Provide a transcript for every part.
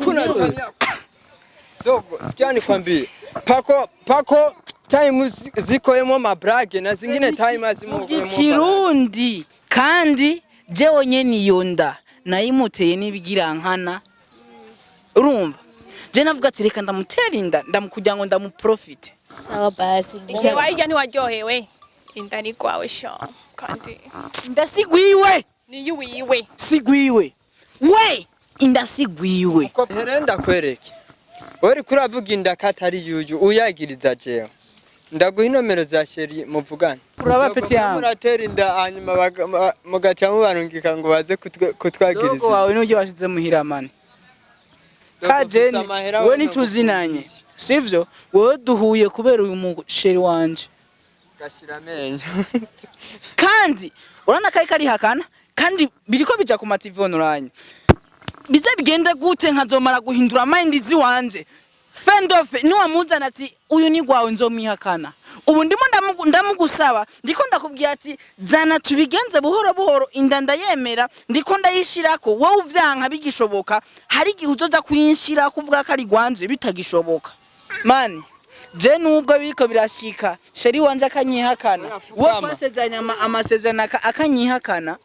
Kuna Tanya. Dogo, sikia nikwambie. Pako time zikoyemo mabrage na zingine time azimoyemo Kirundi kandi je onyene yonda nayimuteye nibigira nkana urumva je navuga ati reka ndamutera inda ndamukugira ngo ndamuprofite sawa basi je wajya ni waryohewe inda ni kwawe sho kandi ndasigwiwe ni yuwiwe sigwiwe we indasigwiwe ko herenda kwereke ori kuravuga inda katari yuyu uyagiriza jewe ndaguha inomero za sheri muvugana uraba peti yangu muratera inda hanyuma mugaca mubarungika ngo baze kutwagiriza dogo wawe n'ujye washize muhiramane kajeni we nituzinanye sivyo wowe duhuye kubera uyu musheri wanje gashira amenyo kandi urana kari hakana kandi biriko bija ku mativonoranye bize bigende gute nkazomara guhindura mind ziwanje fendofe niwa muzana ati uyu ni gwawe nzomwihakana ubu ndimo ndamugusaba ndiko ndakubwiye ati zana tubigenze buhoro buhoro indanda yemera ndiko ndayishirako wowe uvyanka bigishoboka hari gihe uzoza kuyinshira kuvuga ko ari gwanje bitagishoboka mani je nubwo biko birashika sheri wanje akanyihakana wo twasezanya amasezerano akanyihakana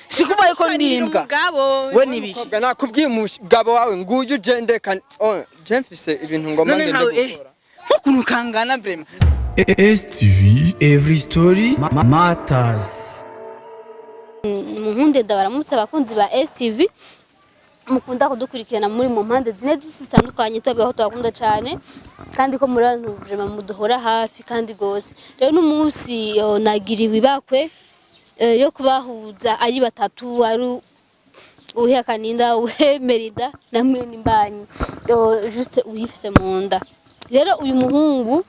sikuva yuko ndimbwa we nibiki nakubwiye umugabo wawe nguyu jende kan je mfise ibintu ngoma ndende gukora ukuntu kangana vraiment STV every story matters. Muhunde ndabaramutse abakunzi ba STV mukunda kudukurikirana muri mu mpande zine zisitandukanye tabiho twakunda cyane kandi ko muri vraiment muduhora hafi kandi gose rero n'umunsi nagiriwe ibakwe yo kubahuza ari batatu ari uhekaninda uhemerida namwe n'imbanyi juste uyifise mu nda rero uyu muhungu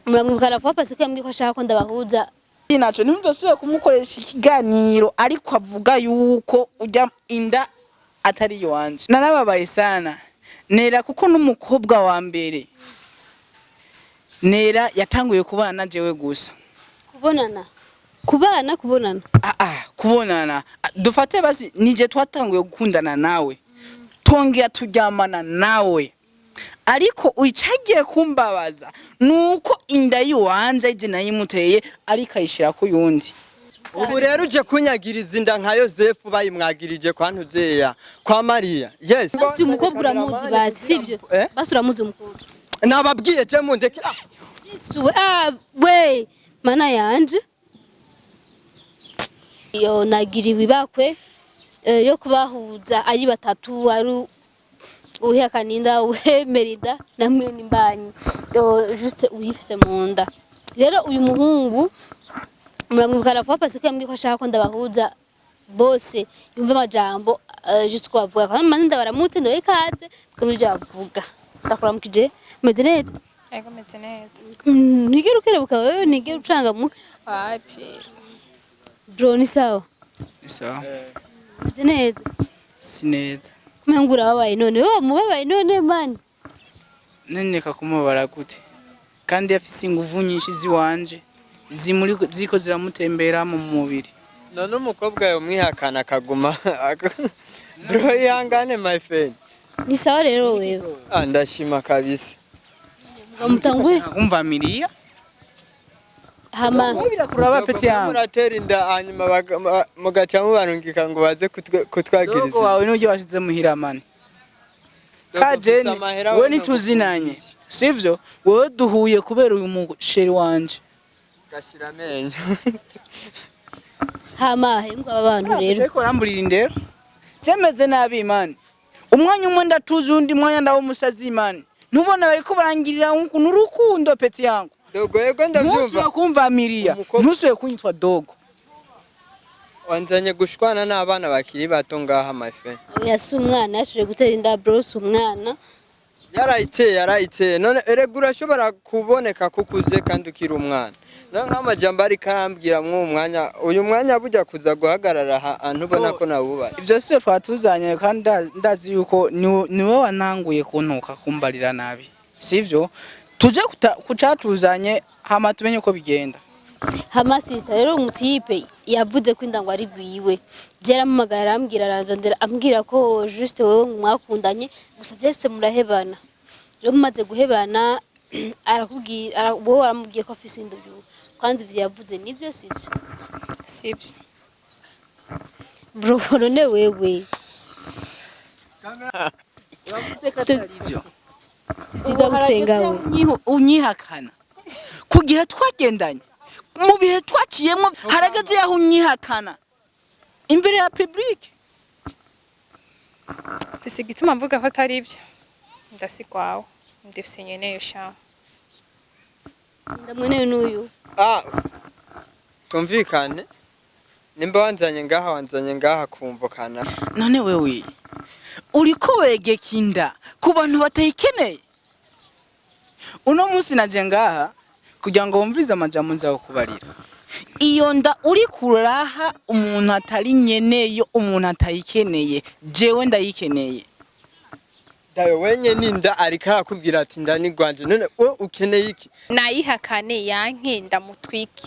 muramwibukana vuba pasi ko yambwiye ko ashaka ko ndabahuza naco nimudasuye kumukoresha ikiganiro ariko avuga yuko ujya inda atari yo wanje narababaye sana nera kuko n'umukobwa wa mbere nera yatanguye kubana jewe gusa kubonana kubonana dufate basi nije twatanguye gukundana nawe tongera turyamana nawe ariko uyicagiye kumbabaza nuko inda yiwanje je nayimuteye ariko ayishira ku yundi ubu rero uje kunyagiriza inda nka Yosefu bayimwagirije kwa Ntuzeya kwa Maria yes basi umukobwa uramuzi basi sivyo basi uramuzi umukobwa nababwiye je mundekira Yesu we mana yanje yo nagiriwe ibakwe yo kubahuza ari batatu ari uhekaninda uhemerida namwe n'imbanyi juste uyifise mu nda rero uyu muhungu muramwibukana vuba pasi ko yambwiye ko ashaka ko ndabahuza bose yumva amajambo juste ko bavuga ko manje ndabaramutse ndawe ikaze twumvije bavuga ndakuramukije meze neza ego meze neza nigera ukerebuka wewe nigera ucanga mu wapi bro ni sawa meze neza sineza Mengura babaye none mubabaye none mani neneka kumubara gute kandi afise inguvu nyinshi ziwanje ziko ziramutembera mu mubiri none umukobwa yo mwihakana akaguma bro yangane my friend ni sawa rero wewe ndashima kabisa mutangure kumva Miria hama birakuraba peti yangu muratera inda hanyuma mugaca mubarungika ngo baze kutwagiriza dogo wawe n'ujye washize muhiramane kajeni we nituzinanye sivyo wowe duhuye kubera uyu musheri wanje gashira amenyo hama hengo abantu rero ariko ramburira indero jemeze nabi imani umwanya umwe ndatuzi undi mwanya ndawo musazi imani ntubona bariko barangirira n'urukundo peti yangu dogo yego ndavyumva ntusuye kumva Miria ntusuye kunyitwa dogo wanzanye gushwana n'abana bakiri bato ngaha my friend yasi umwana yashije gutera inda bros umwana yarayiteye none erega urashobora kuboneka kukuze kandi ukiri umwana none nk'amajambo ari kambwira mwanya uyu mwanya bujya kuza guhagarara ahantu ubona ko nawubaye ivyo sio twatuzanye kandi ndazi yuko niwe wananguye kuntuka kumbarira nabi sivyo tuje kucatuzanye hama tumenye uko bigenda hama sister rero umutipe yavuze ko indango ari gwiwe jera mumagara arambwira aranzondera ambwira ko juste wewe mwakundanye gusa byese murahebana rero mumaze guhebana arakubwira wowe waramubwiye ko afise inda byo kwanza ivyo yavuze nivyo sivyo bro none wewe uravuze ko atari byo siza gutenga we unyihakana kugira twagendanye mu bihe twaciyemo harageze yaho unyihakana imbere ya public Fise igituma mvuga ko atari byo. Ndasigwawe. Ndifise nyene sha. ndamwene n'uyu tumvikane nimba wanzanye ngaha kumvukana none wewe uriko wegeka inda ku bantu batayikeneye uno munsi naje ngaha kugira ngo wumvirize amajambo nzaho kubarira iyo nda uri kuraha umuntu atari nyeneyo umuntu atayikeneye jewe ndayikeneye dawe wenye ninda ariko arakubwira ati nda Nigwanje none we ukeneye iki Nayihakane yanke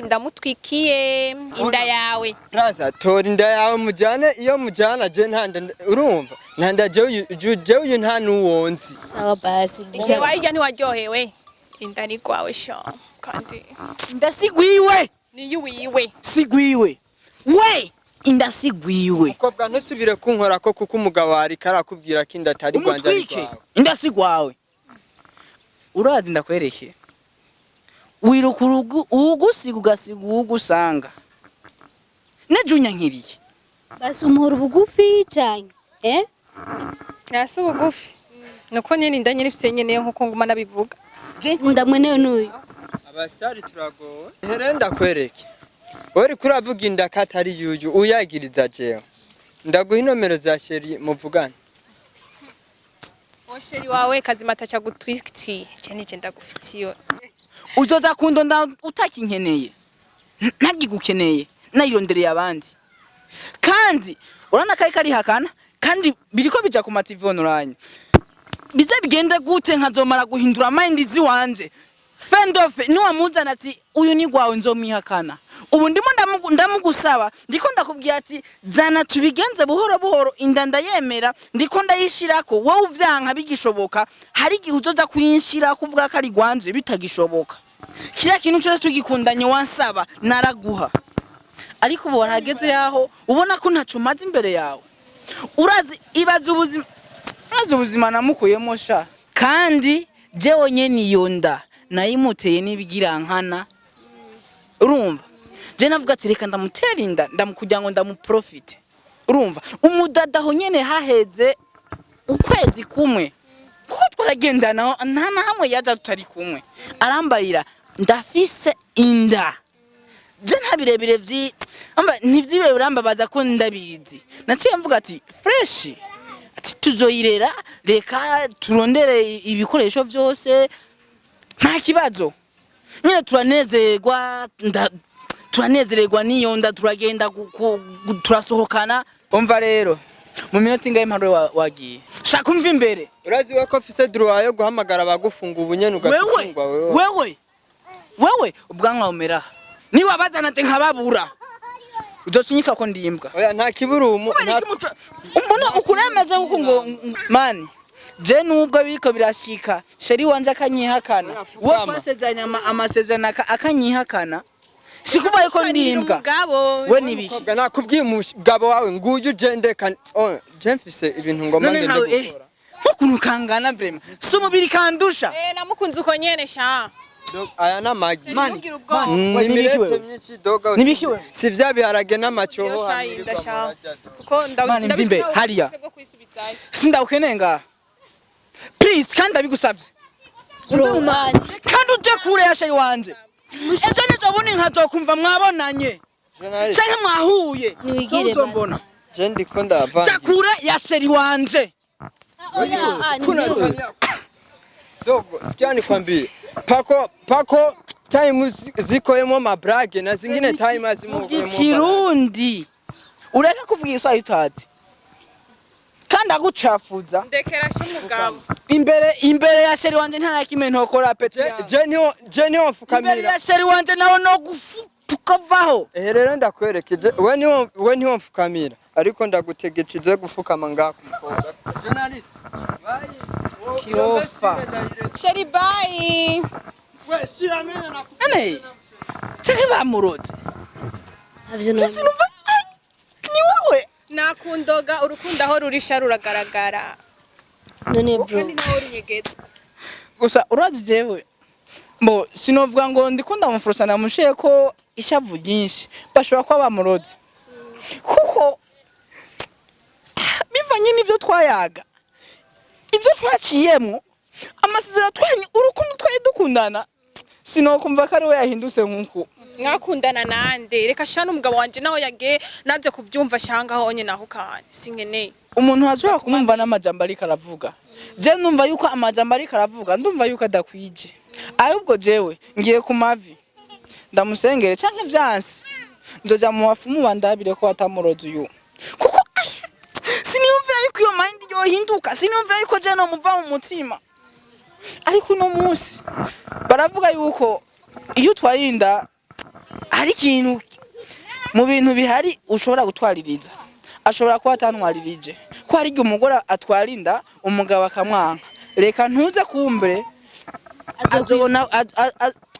ndamutwikiye inda yawe. Braza tora inda yawe mujane iyo mujana je ntanda urumva ntanda je uyu nta nuwonzi sawa basi Je wayijya ntiwaryohewe. Inda ni kwawe sha. Kandi ndasigwiwe niyo wiwe. sigwiwe we indasigwiwe mukobwa ntusubire kunkora ko kuko umugabo ari karakubwira ko inda atari Rwanda ari umutwike kwawe indasigwawe urazi ndakwereke wirukurugu ugusiga ugasiga ugusanga nejunya nkiriye basi umuhoro bugufi cyane Yasi bugufi. Nuko nyene inda nyene ifite nyene nkuko nguma nabivuga. ndamwene n'uyu abastari turagowe herenda kwereke uri kuravuga inda katari yuyu uyagiriza jewe ndaguha inomero za sheri muvugana Osheri wawe kazima atacha gutwiki cyane je ndagufitiyo. uzoza kundonda utakinkeneye ntagigukeneye nayirondereye abandi kandi urana kari hakana kandi biriko bija ku mativonuranye bize bigende gute nkazomara guhindura mind ziwanje Fendofe niwa muzana ati uyu ni gwawe nzomwihakana ubu ndimo ndamugusaba ndiko ndakubwira ati zana tubigenze buhoro buhoro indanda yemera ndiko ndayishirako wowe uvyanka bigishoboka hari gihe uzoza kuyinshira kuvuga ko ari Gwanje bitagishoboka kira kintu cyose tugikundanye wansaba naraguha ariko ubu warageze yaho ubona ko ntacu maze imbere yawe urazi ibaza ubuzima namukuyemo sha kandi jewe nyene iyo nda nayimuteye n'ibigirankana urumva je navuga ati reka ndamutera inda ndamukugira ngo ndamuprofite urumva umudadaho nyene haheze ukwezi kumwe kuko twaragendana nta na hamwe yaza tutari kumwe arambarira ndafise inda je ntabirebire ntivyibe birambabaza ko ndabizi naciye mvuga ati fresh ati tuzoyirera reka turondere ibikoresho byose nta kibazo nyine turanezererwa niyo nda turagenda turasohokana umva rero mu minota ingahe imparo wagiye shaka umva imbere urazi we ko fise droit yo guhamagara abagufunga ubunyene ugatungwa wewe ubwanwa umera ni wabazana te nkababura udosinyika ko ndimbwa oya nta kiburumu umbona ukuremeze kuko ngo mani je nubwo biko birashika sheri wanje akanyihakana wo twasezanya amasezerano akanyihakana sikuva yuko ndimbwa we nibiki mukobwa nakubwiye umugabo wawe nguyu ugende je mfise ibintu ngoma ndende gukora nkukuntu kangana vrema so mubiri kandusha namukunze uko nyene sha aya namagi mani nimirete myinshi doga si vya biharage n'amacoho mani mbimbe hariya sindawukenenga please kandi abigusavye kandi uje kure ya sheri wanje ejo nizo buni nkazokumva mwabonanye canke mwahuye uzombona je ndiko ndava ja kure ya sheri wanje dogo sikiani kwambie pako time zikoyemo mabrage na zingine time azimo Kirundi ureka kuvuga iswa itazi kandi agucafuza ndekera shumugabo imbere ya sheri wanje nta nakime ntokora peti je niho fukamira imbere ya sheri wanje naho no gufu tukavaho. rero ndakwerekeje we niwo mfukamira ariko ndagutegekije gufukama ngaha ku mukobwa journalist bayi Kirofa. Sheri bye. we shiramenya na Ane. Chake bamuroze. Navyo Sisi numva ni wowe. Nakundoga urukundo aho rurisha ruragaragara. none bro. Kandi nawe urunyegeza. Gusa urazi jewe. Mbo sinovuga ngo ndikunda mufurusana mushiye ko ishavu ryinshi bashobora kwa bamuroze. Kuko bivanye n'ivyo twayaga. Ibyo twaciyemo amasezerano twanyu urukundo twaye dukundana sinokumva ko ari we yahindutse nkuko Mwakundana nande reka shana umugabo wanje naho yage naze kubyumva shanga honye naho kane sinkeneye. umuntu ashobora kumumva n'amajambo ariko aravuga je numva yuko amajambo ariko aravuga ndumva yuko adakwije ahubwo jewe ngiye ku mavi ndamusengere canke vyanse ndoja mu wafumu bandabire ko atamuroze uyu kuko siniyumvira yuko iyo mind yohinduka siniyumvira yuko je no muva mu mutima ariko no munsi baravuga yuko iyo twayinda hari ikintu mu bintu bihari ushobora gutwaririza ashobora kuba atantwaririje ko hari igihe umugore atwarinda umugabo akamwanka reka ntuze kumbre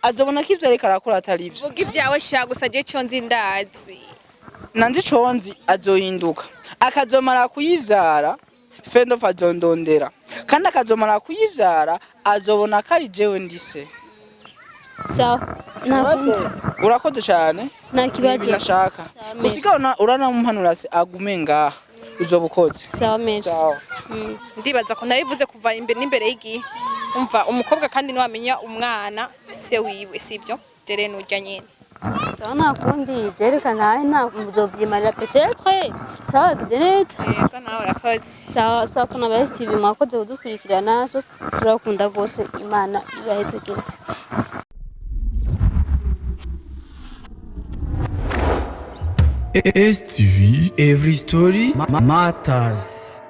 azobona ko ivyo ariko arakora atari ivyo Vuga ibyawe sha gusa je cyo nzi ndazi. nanje conzi azohinduka akazomara kuyivyara fendo fazondondera kandi akazomara kuyivyara azobona ko ari jewe ndise Sawa. Nakundi. urakoze cyane Nta kibazo. nashaka merci. usigaho uranamuhanura se agume ngaha uzobukoze Sawa merci. sawa Ndibaza ko nabivuze kuva imbere n'imbere y'igi. Umva umukobwa kandi niwamenya umwana se wiwe sivyo? Dere nurya nyene. Sawa nakundi jerekana nta muzovyimarira peut-être. Sawa gize neza. Yego nawe urakoze. Sawa kuna ba STV mwakoze kudukurikirana so turakunda gose Imana ibahezekere. STV, every story matters.